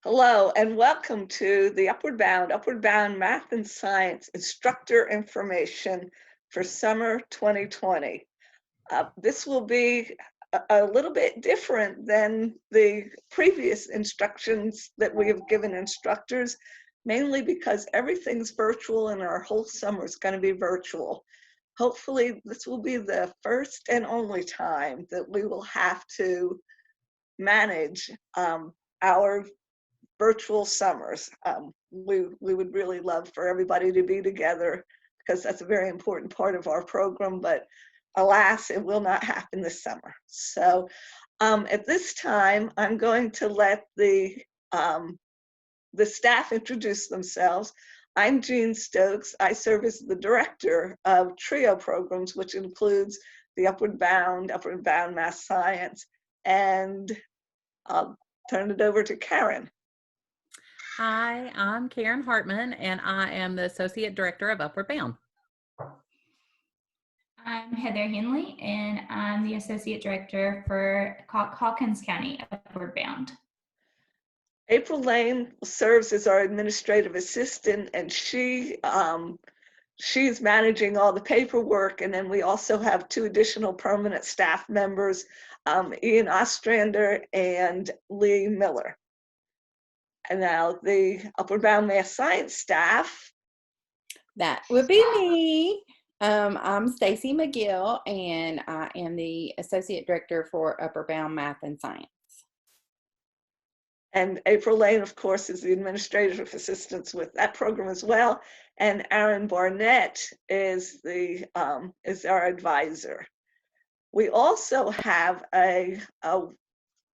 Hello and welcome to the Upward Bound Math and Science Instructor Information for Summer 2020. This will be a little bit different than the previous instructions that we have given instructors, mainly because everything's virtual and our whole summer is going to be virtual. Hopefully, this will be the first and only time that we will have to manage our virtual summers. We would really love for everybody to be together because that's a very important part of our program, but alas, it will not happen this summer. So at this time, I'm going to let the staff introduce themselves. I'm Jean Stokes. I serve as the director of TRIO programs, which includes the Upward Bound Math Science, and I'll turn it over to Karen. Hi, I'm Karen Hartman, and I am the Associate Director of Upward Bound. I'm Heather Henley, and I'm the Associate Director for Hawkins County Upward Bound. April Lane serves as our administrative assistant, and she's managing all the paperwork. And then we also have two additional permanent staff members, Ian Ostrander and Lee Miller. And now the Upward Bound Math Science staff. That would be me. I'm Stacy McGill, and I am the Associate Director for Upward Bound Math and Science. And April Lane, of course, is the administrative assistant with that program as well. And Aaron Barnett is our advisor. We also have a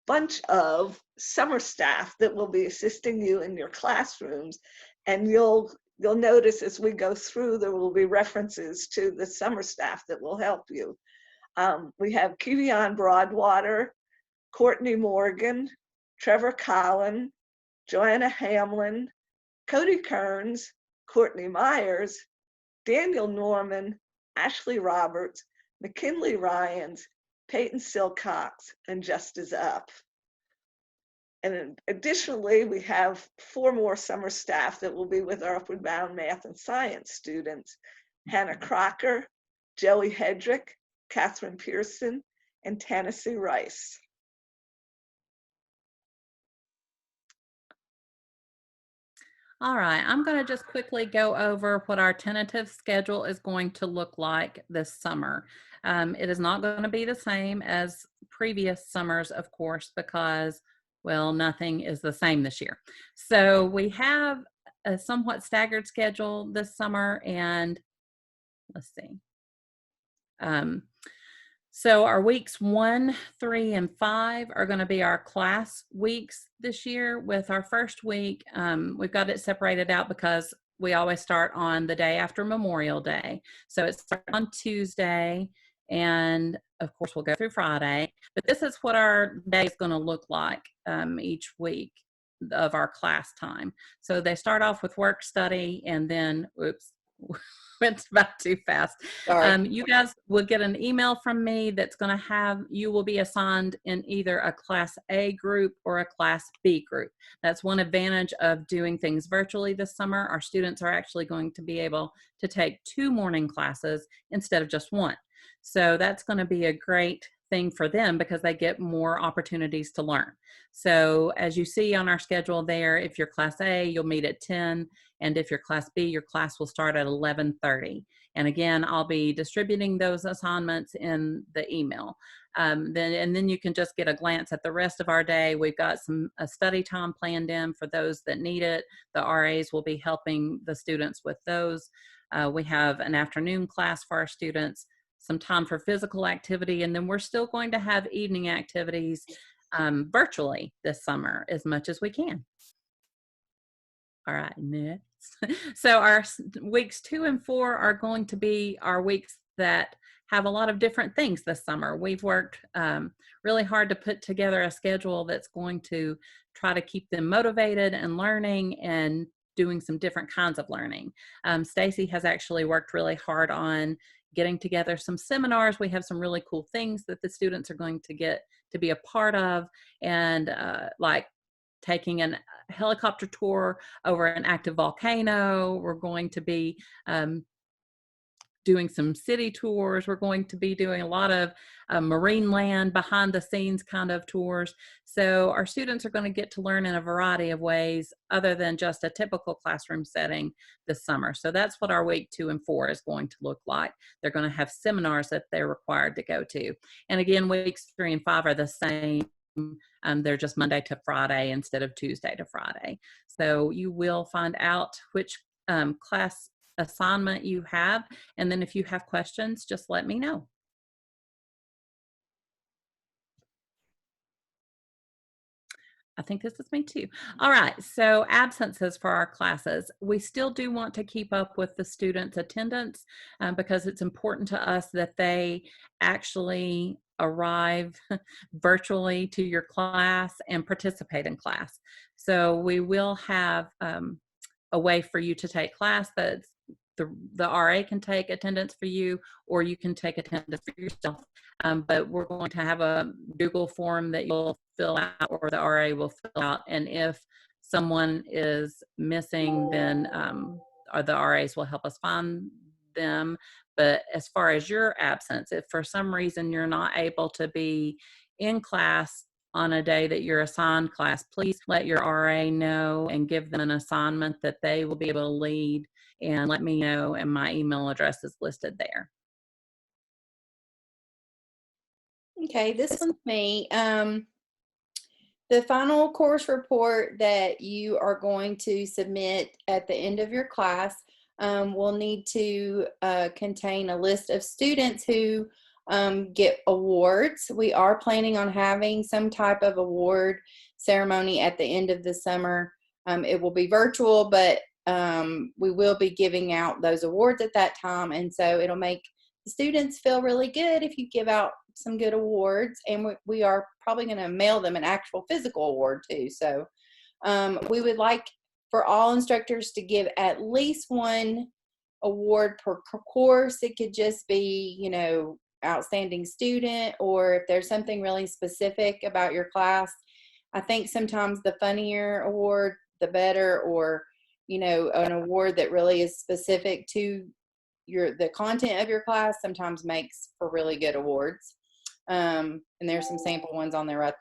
bunch of summer staff that will be assisting you in your classrooms, and you'll notice as we go through there will be references to the summer staff that will help you. We have Kevion Broadwater, Courtney Morgan, Trevor Collin, Joanna Hamlin, Cody Kearns, Courtney Myers, Daniel Norman, Ashley Roberts, McKinley Ryans, Peyton Silcox, and Just As Up. And additionally, we have 4 more summer staff that will be with our Upward Bound Math and Science students: Hannah Crocker, Joey Hedrick, Catherine Pearson, and Tennessee Rice. All right, I'm going to just quickly go over what our tentative schedule is going to look like this summer. It is not going to be the same as previous summers, of course, because, well, nothing is the same this year. So we have a somewhat staggered schedule this summer, and let's see. So our weeks 1, 3, and 5 are going to be our class weeks this year. With our first week, we've got it separated out because we always start on the day after Memorial Day. So it starts on Tuesday, and of course we'll go through Friday. But this is what our day is going to look like each week of our class time. So they start off with work study, and then, oops, went about too fast. You guys will get an email from me that's going to have, you will be assigned in either a Class A group or a Class B group. That's one advantage of doing things virtually this summer. Our students are actually going to be able to take 2 morning classes instead of just 1. So that's going to be a great thing for them because they get more opportunities to learn. So as you see on our schedule there, if you're Class A, you'll meet at 10. And if you're Class B, your class will start at 11:30. And again, I'll be distributing those assignments in the email. Then you can just get a glance at the rest of our day. We've got a study time planned in for those that need it. The RAs will be helping the students with those. We have an afternoon class for our students, some time for physical activity, and then we're still going to have evening activities virtually this summer as much as we can. All right, next. So our weeks 2 and 4 are going to be our weeks that have a lot of different things this summer. We've worked really hard to put together a schedule that's going to try to keep them motivated and learning and doing some different kinds of learning. Stacy has actually worked really hard on getting together some seminars. We have some really cool things that the students are going to get to be a part of, and like taking a helicopter tour over an active volcano. We're going to be doing some city tours. We're going to be doing a lot of marine land, behind the scenes kind of tours. So our students are going to get to learn in a variety of ways other than just a typical classroom setting this summer. So that's what our week 2 and 4 is going to look like. They're going to have seminars that they're required to go to. And again, weeks 3 and 5 are the same. They're just Monday to Friday instead of Tuesday to Friday. So you will find out which class assignment you have, and then if you have questions, just let me know. I think this is me too. All right, so absences for our classes. We still do want to keep up with the students' attendance because it's important to us that they actually arrive virtually to your class and participate in class. So we will have a way for you to take class that's the RA can take attendance for you, or you can take attendance for yourself. But we're going to have a Google form that you'll fill out, or the RA will fill out. And if someone is missing, then or the RAs will help us find them. But as far as your absence, if for some reason you're not able to be in class on a day that you're assigned class, please let your RA know and give them an assignment that they will be able to lead, and let me know, and my email address is listed there. Okay, this one's me. The final course report that you are going to submit at the end of your class will need to contain a list of students who get awards. We are planning on having some type of award ceremony at the end of the summer. It will be virtual, but we will be giving out those awards at that time, and so it'll make the students feel really good if you give out some good awards, and we are probably going to mail them an actual physical award too. So we would like for all instructors to give at least one award per course. It could just be, you know, outstanding student, or if there's something really specific about your class. I think sometimes the funnier award, the better, or, you know, an award that really is specific to the content of your class sometimes makes for really good awards. And there's some sample ones on there,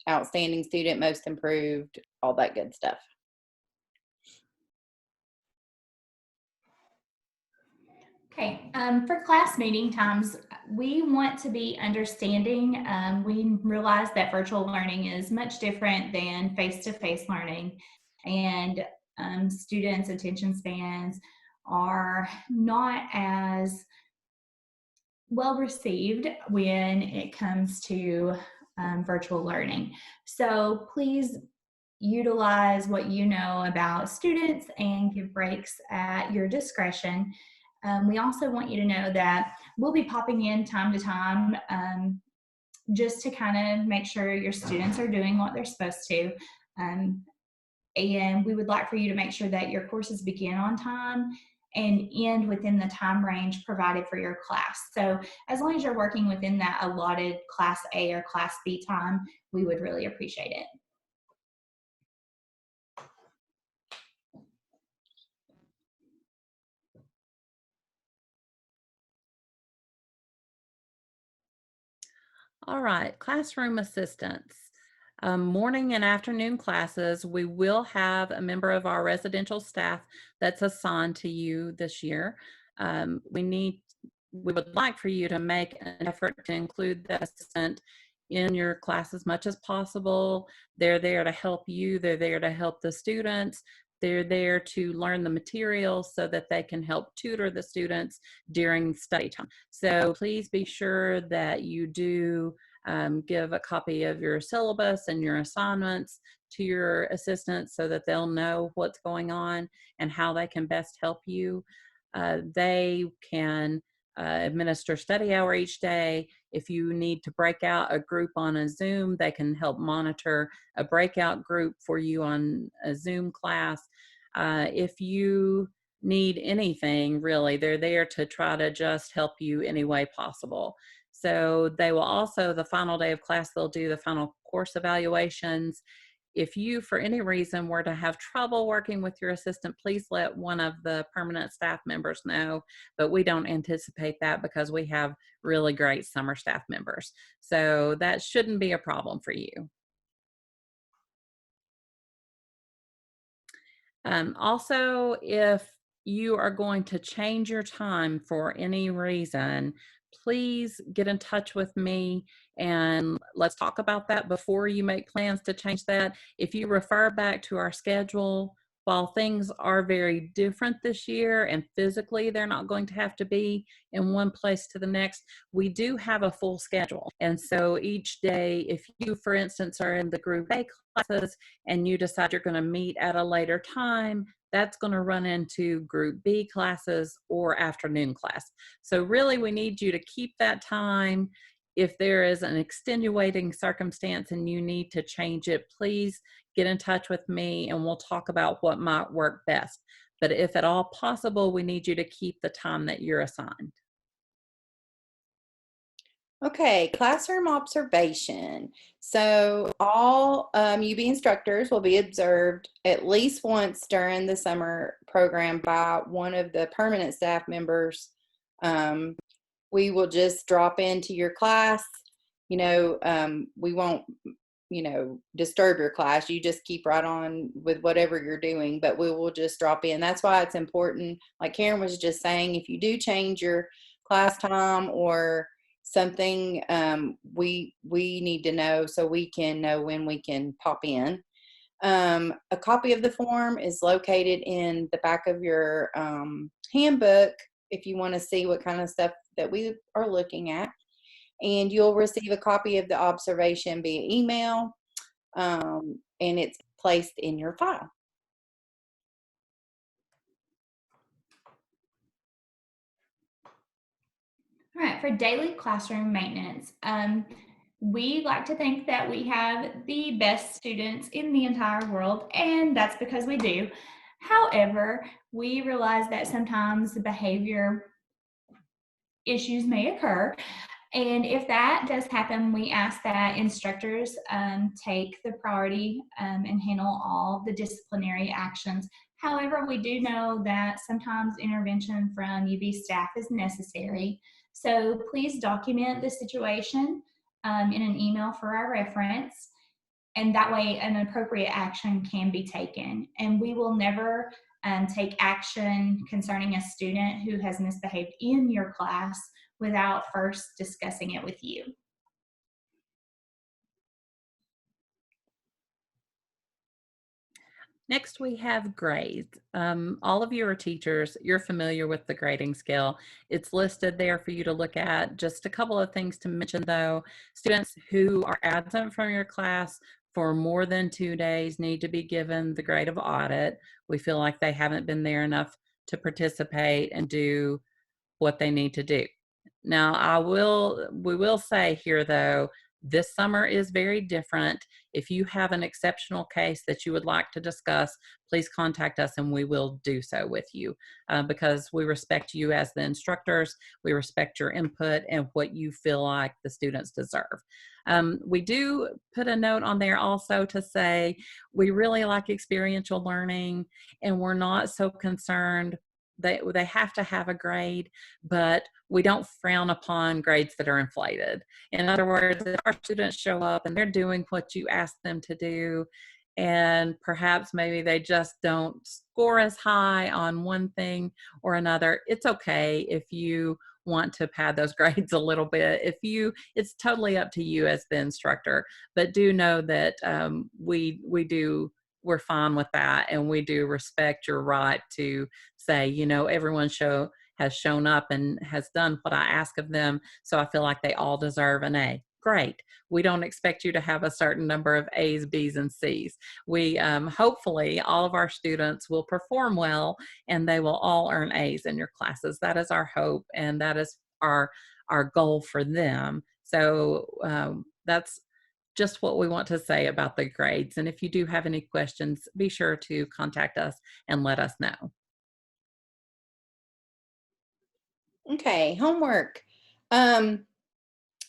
outstanding student, most improved, all that good stuff. Okay, for class meeting times, we want to be understanding. We realize that virtual learning is much different than face-to-face learning, and students' attention spans are not as well received when it comes to virtual learning. So please utilize what you know about students and give breaks at your discretion. We also want you to know that we'll be popping in time to time just to kind of make sure your students are doing what they're supposed to. And we would like for you to make sure that your courses begin on time and end within the time range provided for your class. So as long as you're working within that allotted Class A or Class B time, we would really appreciate it. All right, classroom assistants. Morning and afternoon classes, we will have a member of our residential staff that's assigned to you this year. We would like for you to make an effort to include the assistant in your class as much as possible. They're there to help you. They're there to help the students. They're there to learn the materials so that they can help tutor the students during study time. So please be sure that you do give a copy of your syllabus and your assignments to your assistants so that they'll know what's going on and how they can best help you. They can administer study hour each day. If you need to break out a group on a Zoom, they can help monitor a breakout group for you on a Zoom class. If you need anything, really, they're there to try to just help you any way possible. So they will also, the final day of class, they'll do the final course evaluations. if you, for any reason, were to have trouble working with your assistant, please let one of the permanent staff members know. But we don't anticipate that because we have really great summer staff members. So that shouldn't be a problem for you. Also, if you are going to change your time for any reason, please get in touch with me and let's talk about that before you make plans to change that. If you refer back to our schedule, while things are very different this year and physically they're not going to have to be in one place to the next, we do have a full schedule. And so each day, if you, for instance, are in the group A classes and you decide you're going to meet at a later time, that's going to run into group B classes or afternoon class. So really, we need you to keep that time. If there is an extenuating circumstance and you need to change it, please get in touch with me and we'll talk about what might work best. But if at all possible, we need you to keep the time that you're assigned. Okay, classroom observation. So all UB instructors will be observed at least once during the summer program by one of the permanent staff members. We will just drop into your class. We won't, disturb your class. You just keep right on with whatever you're doing, but we will just drop in. That's why it's important. Like Karen was just saying, if you do change your class time or something, we need to know so we can know when we can pop in. A copy of the form is located in the back of your handbook if you want to see what kind of stuff that we are looking at. And you'll receive a copy of the observation via email, and it's placed in your file. All right, for daily classroom maintenance, we like to think that we have the best students in the entire world, and that's because we do. However, we realize that sometimes the behavior issues may occur. And if that does happen, we ask that instructors take the priority and handle all the disciplinary actions. However, we do know that sometimes intervention from UB staff is necessary. So please document the situation in an email for our reference. And that way an appropriate action can be taken. And we will never take action concerning a student who has misbehaved in your class without first discussing it with you. Next, we have grades. All of you are teachers. You're familiar with the grading scale. It's listed there for you to look at. Just a couple of things to mention, though. Students who are absent from your class for more than 2 days need to be given the grade of audit. We feel like they haven't been there enough to participate and do what they need to do. Now, we will say here, though, this summer is very different. If you have an exceptional case that you would like to discuss, please contact us and we will do so with you because we respect you as the instructors. We respect your input and what you feel like the students deserve. We do put a note on there also to say we really like experiential learning and we're not so concerned they have to have a grade, but we don't frown upon grades that are inflated. In other words, if our students show up and they're doing what you ask them to do, and perhaps maybe they just don't score as high on one thing or another, it's okay if you want to pad those grades a little bit. It's totally up to you as the instructor, but do know that we're fine with that, and we do respect your right to say, everyone has shown up and has done what I ask of them, so I feel like they all deserve an A. Great. We don't expect you to have a certain number of A's, B's, and C's. We hopefully all of our students will perform well and they will all earn A's in your classes. That is our hope, and that is our goal for them. So that's just what we want to say about the grades. And if you do have any questions, be sure to contact us and let us know. Okay, homework.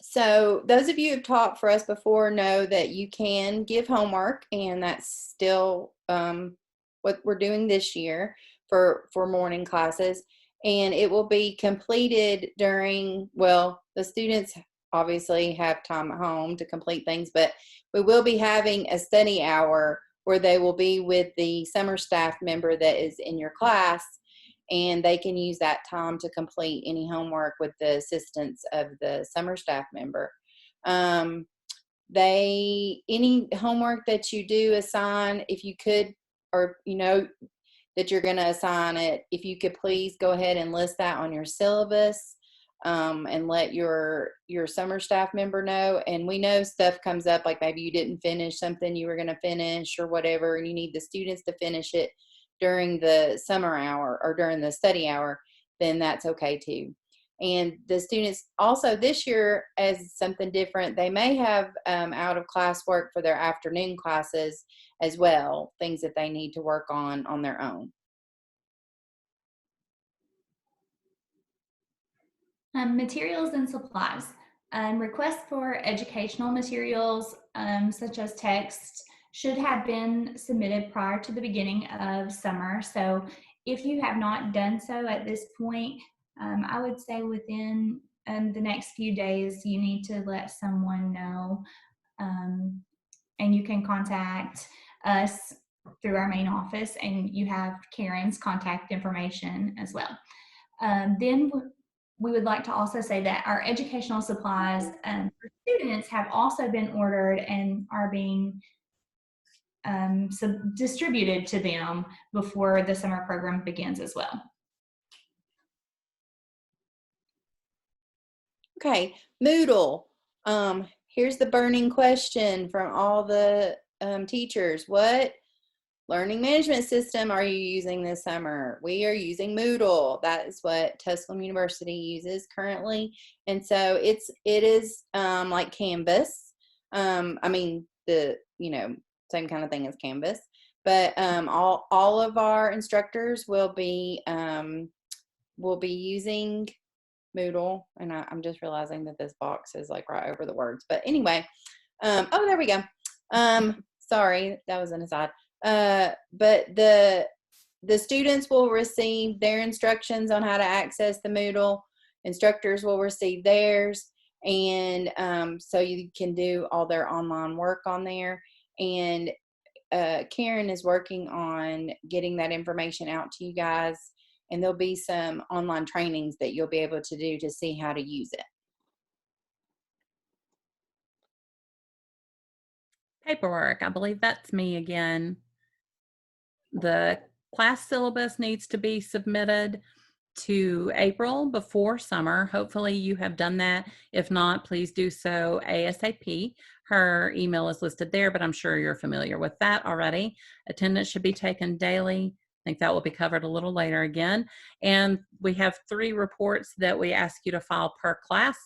So those of you who've taught for us before know that you can give homework, and that's still what we're doing this year for morning classes. And it will be completed during, well, the students obviously have time at home to complete things, but we will be having a study hour where they will be with the summer staff member that is in your class, and they can use that time to complete any homework with the assistance of the summer staff member. Any homework that you do assign, if you could, or you know that you're going to assign it, if you could please go ahead and list that on your syllabus, and let your summer staff member know. And we know stuff comes up, like maybe you didn't finish something you were going to finish or whatever, and you need the students to finish it during the summer hour or during the study hour, then that's okay too. And the students also this year, as something different, they may have out of class work for their afternoon classes as well, things that they need to work on their own. Materials and supplies. Requests for educational materials such as text should have been submitted prior to the beginning of summer. So if you have not done so at this point, I would say within the next few days, you need to let someone know, and you can contact us through our main office, and you have Karen's contact information as well. Then we would like to also say that our educational supplies for students have also been ordered and are being distributed to them before the summer program begins as well. Okay, Moodle. Here's the burning question from all the teachers. What learning management system are you using this summer? We are using Moodle. That is what Tusculum University uses currently. And so it is like Canvas. I mean, same kind of thing as Canvas. But all of our instructors will be using Moodle, and I'm just realizing that this box is like right over the words. But anyway, oh, there we go. Sorry, that was an aside. But the students will receive their instructions on how to access the Moodle. Instructors will receive theirs, and so you can do all their online work on there. And Karen is working on getting that information out to you guys, and there'll be some online trainings that you'll be able to do to see how to use it. Paperwork, I believe that's me again. The class syllabus needs to be submitted to April before summer. Hopefully you have done that. If not, please do so ASAP. Her email is listed there, but I'm sure you're familiar with that already. Attendance should be taken daily. I think that will be covered a little later again. And we have 3 reports that we ask you to file per class,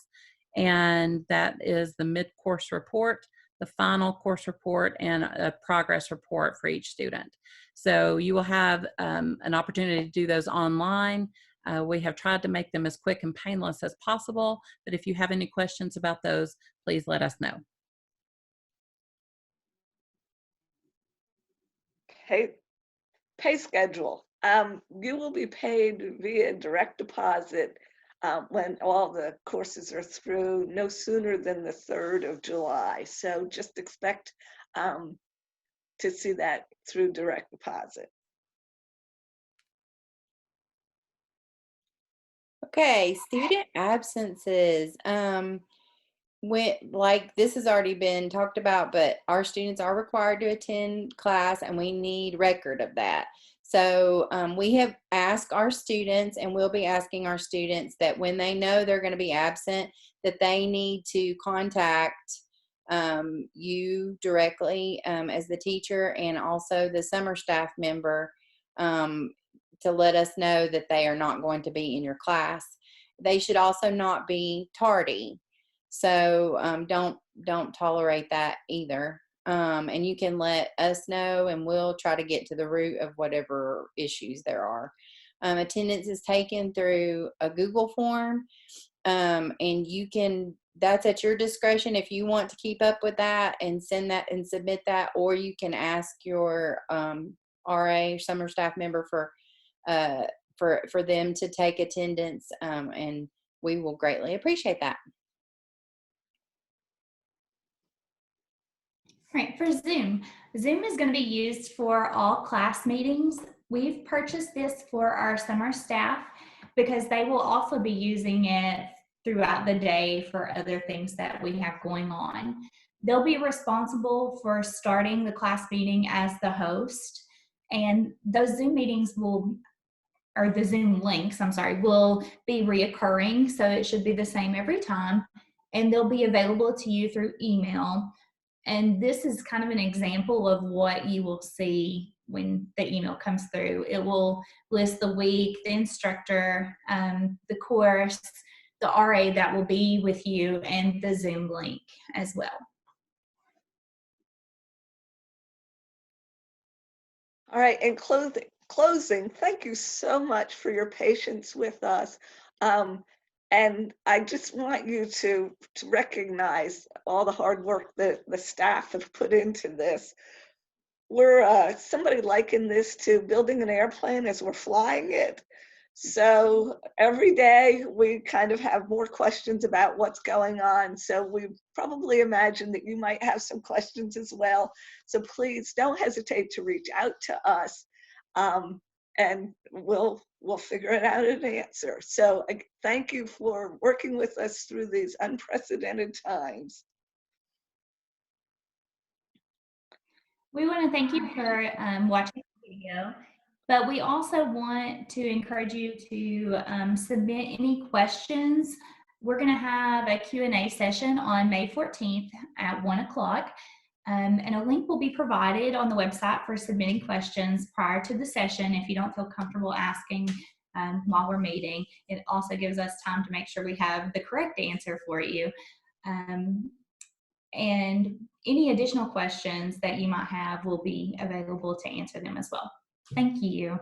and that is the mid-course report, the final course report, and a progress report for each student. So you will have an opportunity to do those online. We have tried to make them as quick and painless as possible, but if you have any questions about those, please let us know. Pay schedule. You will be paid via direct deposit when all the courses are through, no sooner than the 3rd of July. So just expect to see that through direct deposit. Okay, student absences. Like this has already been talked about, but our students are required to attend class, and we need record of that. So we have asked our students, and we'll be asking our students, that when they know they're going to be absent, that they need to contact you directly as the teacher, and also the summer staff member, to let us know that they are not going to be in your class. They should also not be tardy. So don't tolerate that either. And you can let us know, and we'll try to get to the root of whatever issues there are. Attendance is taken through a Google form, and you can that's at your discretion if you want to keep up with that and send that and submit that, or you can ask your RA, summer staff member, for them to take attendance, and we will greatly appreciate that. Right, for Zoom. Zoom is going to be used for all class meetings. We've purchased this for our summer staff because they will also be using it throughout the day for other things that we have going on. They'll be responsible for starting the class meeting as the host, and those Zoom meetings will, or the Zoom links, I'm sorry, will be reoccurring, so it should be the same every time, and they'll be available to you through email. And this is kind of an example of what you will see when the email comes through. It will list the week, the instructor, the course, the RA that will be with you, and the Zoom link as well. All right, in closing, thank you so much for your patience with us. And I just want you to recognize all the hard work that the staff have put into this. We're somebody likened this to building an airplane as we're flying it. So every day we kind of have more questions about what's going on. So we probably imagine that you might have some questions as well. So please don't hesitate to reach out to us, and we'll figure it out an answer. So thank you for working with us through these unprecedented times. We want to thank you for watching the video, but we also want to encourage you to submit any questions. We're going to have a Q&A session on May 14th at 1 o'clock, and a link will be provided on the website for submitting questions prior to the session if you don't feel comfortable asking while we're meeting. It also gives us time to make sure we have the correct answer for you. And any additional questions that you might have will be available to answer them as well. Thank you.